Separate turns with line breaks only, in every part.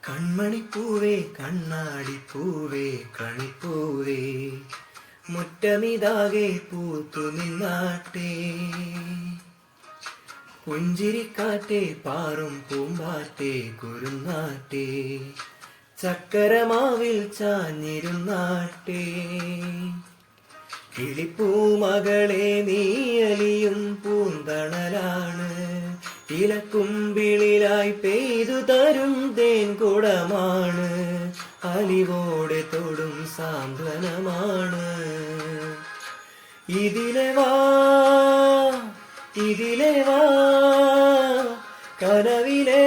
കൺമണിപ്പൂവേ കണ്ണാടിപ്പൂവേ കണിപ്പൂവേ മുറ്റമിതാകെ പൂത്തു നിന്നാട്ടെ പുഞ്ചിരിക്കാറ്റെ പാറും പൂമ്പാറ്റെ കുരുന്നാട്ടെ ചക്കരമാവിൽ ചാഞ്ഞിരുന്നാട്ടെ കിളിപ്പൂമകളെ നീയലിയും പൂന്തണലാണ് ഇലക്കുമ്പിളിലായി പെയ്തു തരും തേൻകുടമാണ് അലിവോടെ തൊടും സാന്ത്വനമാണ് ഇതിലെ വാ കനവിലെ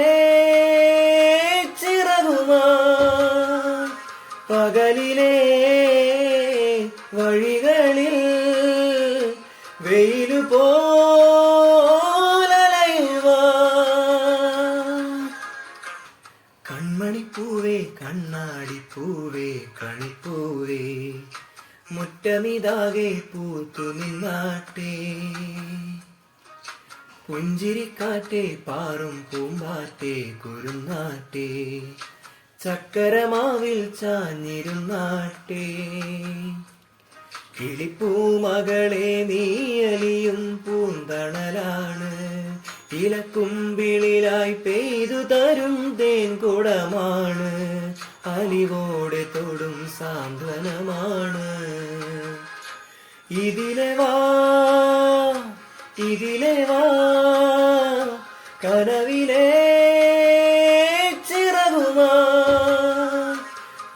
ചിറകുമാ പകലിലെ വഴികളിൽ വെയിലു പോലലയുവാ കൺമണിപ്പൂവേ കണ്ണാടിപ്പൂവേ കണിപ്പൂവേ മുറ്റമിതാകെ പൂത്തു നിന്നാട്ടെ പുഞ്ചിരിക്കാറ്റെ പാറും പൂമ്പാറ്റെ കുരുന്നാട്ടെ ചക്കരമാവിൽ ചാഞ്ഞിരുന്നാട്ടെ കിളിപ്പൂമകളെ നീയലിയും പൂന്തണലാണ് ഇലക്കുമ്പിളിലായി പെയ്തു തരും തേൻകുടമാണ് അലിവോടെ തൊടും സാന്ത്വനമാണ് ഇതിലെ വാ കനവിലെ ചിറകുമാ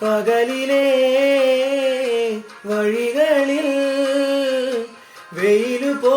പകലിലെ വഴികളിൽ വെയിലു പോ